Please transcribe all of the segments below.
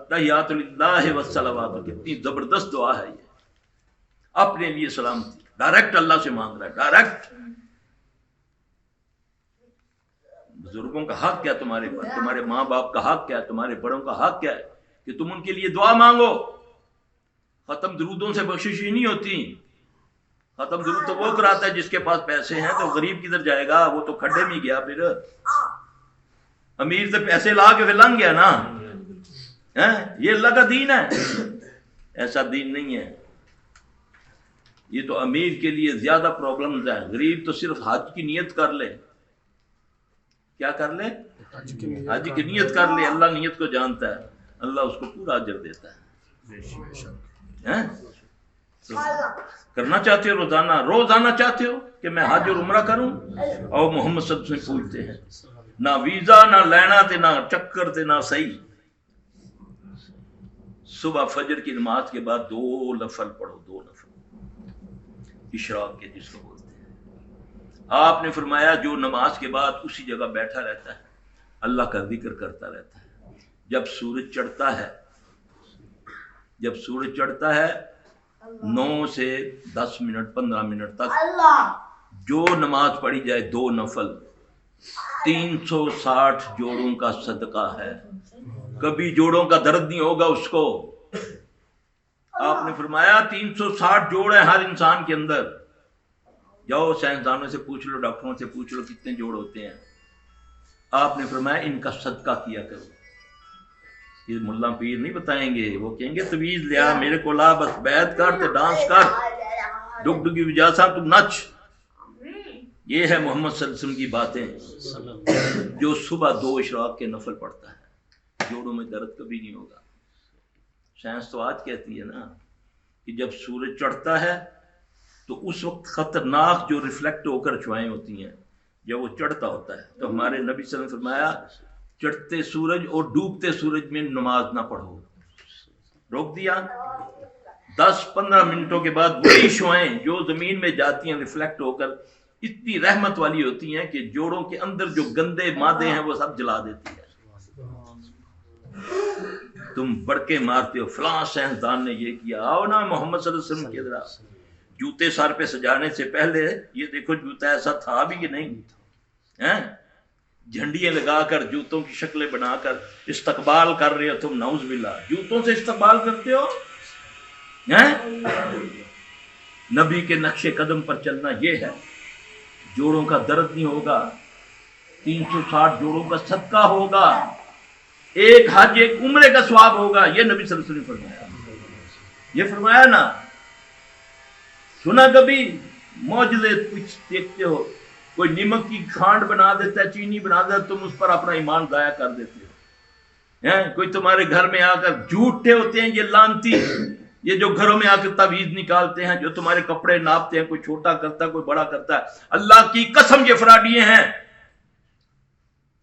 अत्तहियातु लिल्लाहि वस्सलावातु, कितनी जबरदस्त दुआ है ये। अपने लिए सलामती डायरेक्ट अल्लाह से मांग रहा है, डायरेक्ट। बुजुर्गों का हक क्या तुम्हारे पर, तुम्हारे माँ बाप का हक क्या है, तुम्हारे बड़ों का हक क्या है कि तुम उनके लिए दुआ मांगो। खत्म दरूदों से बख्शिश ही नहीं होती। खत्म दरूद तो वो कराता है जिसके पास पैसे हैं, तो गरीब किधर जाएगा, वो तो खड्डे में गया। फिर अमीर से पैसे ला के फिर लंघ गया ना, है? ये अल्लाह का दीन है, ऐसा दीन नहीं है। ये तो अमीर के लिए ज्यादा प्रॉब्लम है, गरीब तो सिर्फ हज की नियत कर ले। क्या कर ले? हज की नियत कर ले। अल्लाह नियत को जानता है, अल्लाह उसको पूरा अजर देता है। तो करना चाहते हो रोजाना, रोजाना चाहते हो कि मैं हज और उम्रा करूं, और मोहम्मद सल्लल्लाहु अलैहि वसल्लम पूछते हैं, ना वीजा ना लेना ते ना चक्कर ते ना सही। सुबह फजर की नमाज के बाद 2 नफल पढ़ो, 2 नफल इशराक के जिसको बोलते हैं। आपने फरमाया जो नमाज के बाद उसी जगह बैठा रहता है, अल्लाह का जिक्र करता रहता है, जब सूरज चढ़ता है, जब सूरज चढ़ता है 9 से 10 मिनट 15 मिनट तक जो नमाज पढ़ी जाए 2 नफल, 360 जोड़ों का सदका है। कभी जोड़ों का दर्द नहीं होगा उसको। आपने फरमाया 360 जोड़ है हर इंसान के अंदर। जाओ साइंसदानों से पूछ लो, डॉक्टरों से पूछ लो कितने जोड़ होते हैं। आपने फरमाया इनका सदका किया करो। ये मुल्ला पीर नहीं बताएंगे, वो कहेंगे तवीज लिया मेरे को ला, बस बैत कर ते डांस कर, डुग डुगी बजा सा तू नच। ये है मोहम्मद सल्लल्लाहु अलैहि वसल्लम की बातें। जो सुबह 2 इशराक के नफल पढ़ता है, जोड़ों में दर्द कभी नहीं होगा। साइंस तो आज कहती है ना कि जब सूरज चढ़ता है तो उस वक्त खतरनाक जो रिफ्लेक्ट होकर अफवाहें होती हैं, जब वो चढ़ता होता है तो हमारे नबी सल्लल्लाहु अलैहि वसल्लम फरमाया चढ़ते सूरज और डूबते सूरज में नमाज ना पढ़ो। रोक दिया। 10-15 मिनटों के बाद वही शुआएं जो जमीन में जाती हैं रिफ्लेक्ट होकर इतनी रहमत वाली होती हैं कि जोड़ों के अंदर जो गंदे मादे हैं वो सब जला देती है। तुम बड़के मारते हो फलां साइंसदान ने ये किया। आओ ना मोहम्मद सल्लल्लाहु अलैहि वसल्लम के तरह। जूते सर पे सजाने से पहले ये देखो जूता ऐसा था भी कि नहीं है। झंडियां लगाकर जूतों की शक्लें बनाकर इस्तकबाल कर रहे हो तुम, नाउज बिल्लाह। जूतों से इस्तकबाल करते हो हैं? नबी के नक्शे कदम पर चलना ये है। जोड़ों का दर्द नहीं होगा, 360 जोड़ों का सदका होगा, एक हज एक उम्रे का स्वाब होगा। ये नबी सल्लल्लाहु अलैहि वसल्लम ने फरमाया। ये फरमाया ना, सुना कभी मौजूदे कुछ देखते हो, कोई नमक की खांड बना देता है, चीनी बना देता है, तुम उस पर अपना ईमान दाया कर देते हो। हैं कोई तुम्हारे घर में आकर झूठे होते हैं ये लानती, ये जो घरों में आकर तवीज निकालते हैं, जो तुम्हारे कपड़े नापते हैं, कोई छोटा करता है कोई बड़ा करता है। अल्लाह की कसम ये फराडिये हैं।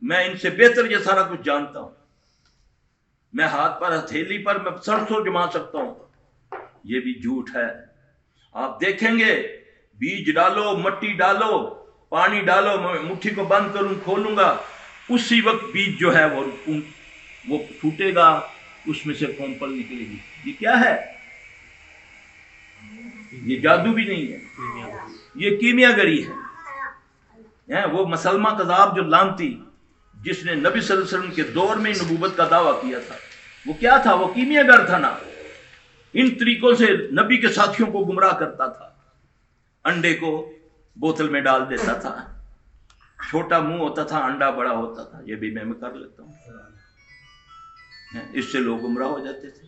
मैं इनसे बेहतर ये सारा कुछ जानता हूं। मैं हाथ पर हथेली पर मैं सरसों जमा सकता हूं, ये भी झूठ है। आप देखेंगे बीज डालो, मट्टी डालो, पानी डालो, मैं मुट्ठी को बंद करूं खोलूंगा, उसी वक्त बीज जो है वो फूटेगा, उसमें से कोंपल निकलेगी। ये क्या है? ये जादू भी नहीं है, ये कीमियागरी है। वो मसलमा कज़ाब जो लानती, जिसने नबी सल्लल्लाहु अलैहि वसल्लम के दौर में नबूवत का दावा किया था, वो क्या था? वो कीमियागर था ना। इन तरीकों से नबी के साथियों को गुमराह करता था। अंडे को बोतल में डाल देता था, छोटा मुंह होता था, अंडा बड़ा होता था। ये भी मैं कर लेता हूं, इससे लोग गुमराह हो जाते थे।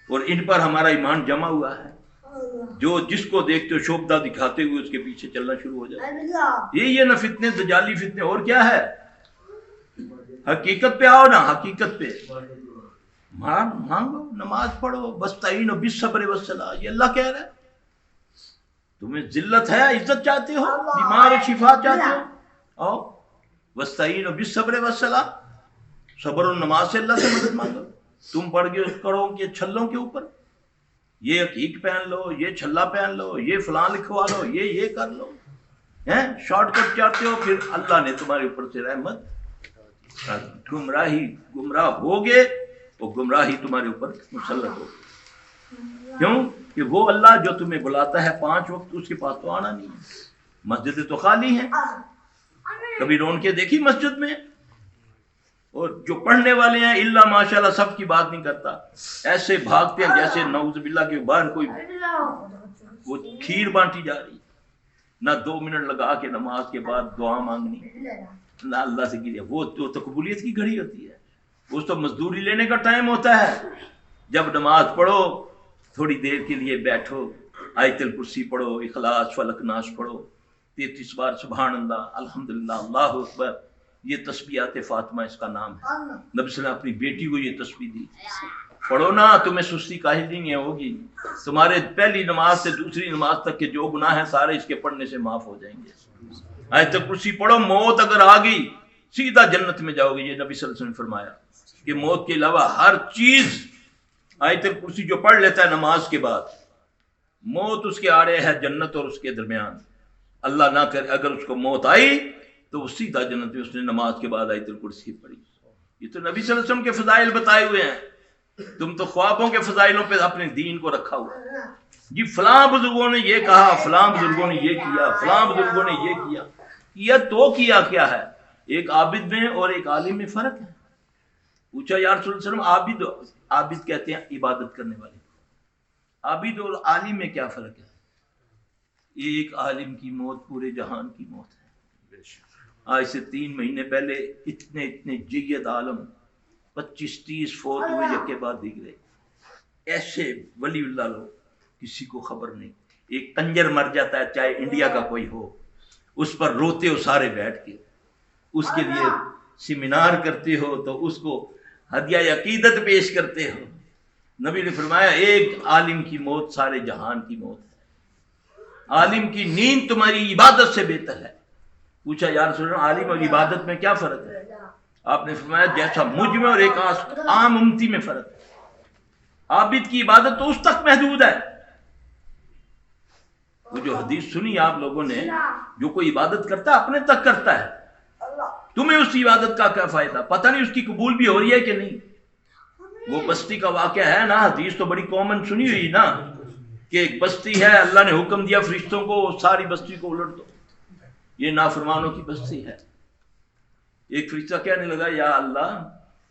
और इन पर हमारा ईमान जमा हुआ है। जो जिसको देखते हो शोभा दिखाते हुए उसके पीछे चलना शुरू हो जाता है। ये ना फितने, दजाली फितने। और क्या है? हकीकत पे आओ ना, हकीकत पे मांगो, नमाज पढ़ो, बस्ताईन बिस्सब्र वस्सलाह। ये अल्लाह कह रहा है। तुम्हें जिल्लत है, इज्जत चाहते हो, बीमार शिफा चाहते हो, आओ बस्ताईन बिस्सब्र वस्सलाह। सब्र और नमाज से अल्लाह से मदद मांगो। तुम पढ़ के करो के छल्लों के ऊपर, ये हकीक पहन लो, ये छल्ला पहन लो, ये फलां लिखवा लो, ये कर लो, हैं शॉर्टकट चाहते हो, फिर अल्लाह ने तुम्हारे ऊपर से रहमत گمراہ ہوگے وہ گمراہی تمہارے اوپر مسلط ہوگی. کیوں کہ وہ اللہ جو تمہیں بلاتا ہے 5 وقت، اس کے پاس تو آنا نہیں ہے. مسجدیں تو خالی ہیں، کبھی رونقیں دیکھی مسجد میں؟ اور جو پڑھنے والے ہیں اللہ ماشاءاللہ سب کی بات نہیں کرتا، ایسے بھاگتے ہیں جیسے نعوذ باللہ کے باہر کوئی وہ کھیر بانٹی جا رہی. نہ 2 منٹ لگا کے نماز کے بعد دعا مانگنی، نہ اللہ سے گریا. وہ تو قبولیت کی گھڑی ہوتی ہے، وہ تو مزدوری لینے کا ٹائم ہوتا ہے. جب نماز پڑھو تھوڑی دیر کے لیے بیٹھو، آیت الکرسی پڑھو، اخلاص فلق ناس پڑھو، 33 بار سبحان اللہ، الحمدللہ، اللہ اکبر. یہ تسبیحات فاطمہ اس کا نام ہے. نبی صلی اللہ علیہ وسلم اپنی بیٹی کو یہ تسبیح دی. پڑھو نا، تمہیں سستی کاہلی نہیں ہوگی. تمہارے پہلی نماز سے دوسری نماز تک کے جو گناہ ہیں سارے اس کے پڑھنے سے معاف ہو جائیں گے. آیت الکرسی پڑھو، موت اگر آ گئی سیدھا جنت میں جاؤ گے. یہ نبی صلی اللہ علیہ وسلم نے فرمایا کہ موت کے علاوہ ہر چیز، آیت الکرسی جو پڑھ لیتا ہے نماز کے بعد، موت اس کے آڑے ہے جنت اور اس کے درمیان. اللہ نہ کرے اگر اس کو موت آئی تو وہ سیدھا جنت میں، اس نے نماز کے بعد آیت الکرسی پڑھی. یہ تو نبی صلی اللہ علیہ وسلم کے فضائل بتائے ہوئے ہیں. تم تو خوابوں کے فضائلوں پہ اپنے دین کو رکھا ہوا ہے. جی فلاں بزرگوں نے یہ کہا، فلاں بزرگوں نے یہ کیا، فلاں بزرگوں نے یہ کیا. تو کیا کیا ہے؟ ایک عابد میں اور ایک عالم میں فرق ہے. پوچھا یا رسول اللہ صلی اللہ علیہ وسلم، عابد کہتے ہیں عبادت کرنے والے، عابد اور عالم میں کیا فرق ہے؟ ایک عالم کی موت پورے جہان کی موت ہے. آج سے 3 مہینے پہلے اتنے جید عالم 25-30 فوت ہوئے یکے بعد دیگرے. ایسے ولی اللہ لوگ کسی کو خبر نہیں. ایک کنجر مر جاتا ہے چاہے انڈیا کا کوئی ہو، اس پر روتے ہو سارے بیٹھ کے، اس کے لیے سیمینار کرتے ہو تو اس کو ہدیہ عقیدت پیش کرتے ہو. نبی نے فرمایا ایک عالم کی موت سارے جہان کی موت ہے. عالم کی نیند تمہاری عبادت سے بہتر ہے. پوچھا یا رسول اللہ عالم اور عبادت میں کیا فرق ہے؟ آپ نے فرمایا جیسا مجھ میں اور ایک عام امتی میں فرق ہے. عابد کی عبادت تو اس تک محدود ہے. وہ جو حدیث سنی آپ لوگوں نے، جو کوئی عبادت کرتا ہے اپنے تک کرتا ہے. تمہیں اس عبادت کا کیا فائدہ؟ پتہ نہیں اس کی قبول بھی ہو رہی ہے کہ نہیں. وہ بستی کا واقعہ ہے نا، حدیث تو بڑی کامن سنی ہوئی نا، کہ ایک بستی ہے، اللہ نے حکم دیا فرشتوں کو ساری بستی کو الٹ دو، یہ نافرمانوں کی بستی ہے. ایک فرشتہ کہنے لگا یا اللہ،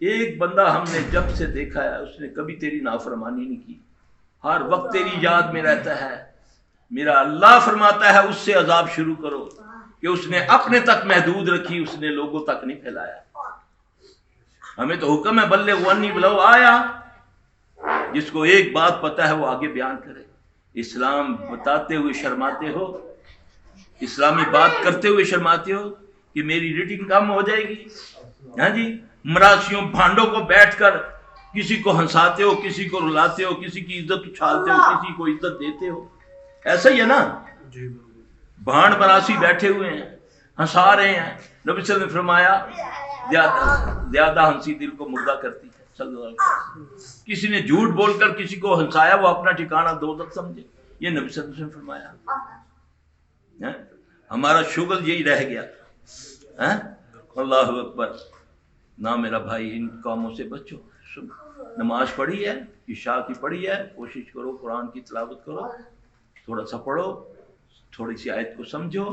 ایک بندہ ہم نے جب سے دیکھا ہے اس نے کبھی تیری نافرمانی نہیں کی، ہر وقت تیری یاد میں رہتا ہے. میرا اللہ فرماتا ہے اس سے عذاب شروع کرو، کہ اس نے اپنے تک محدود رکھی، اس نے لوگوں تک نہیں پھیلایا. ہمیں تو حکم ہے بلغ عنی ولو آیا. جس کو ایک بات پتہ ہے وہ آگے بیان کرے. اسلام بتاتے ہوئے شرماتے ہو، اسلامی بات کرتے ہوئے شرماتے ہو کہ میری ریٹنگ کم ہو جائے گی. ہاں جی، مراسیوں بھانڈوں کو بیٹھ کر کسی کو ہنساتے ہو، کسی کو رلاتے ہو، کسی کی عزت اچھالتے ہو، کسی کو عزت دیتے ہو. ایسا ہی ہے نا، بھانڈ مراسی بیٹھے ہوئے ہیں، ہنسا رہے ہیں. نبی صلی اللہ علیہ وسلم نے فرمایا زیادہ ہنسی دل کو مردہ کرتی ہے. صلی اللہ علیہ وسلم. کسی نے جھوٹ بول کر کسی کو ہنسایا وہ اپنا ٹھکانہ دوزخ سمجھے. یہ نبی صلی اللہ علیہ وسلم نے فرمایا. ہمارا شغل یہی رہ گیا. اللہ اکبر. نہ میرا بھائی ان کاموں سے بچو. نماز پڑھی ہے، عشاء کی پڑھی ہے، کوشش کرو قرآن کی تلاوت کرو، تھوڑا سا پڑھو، تھوڑی سی آیت کو سمجھو،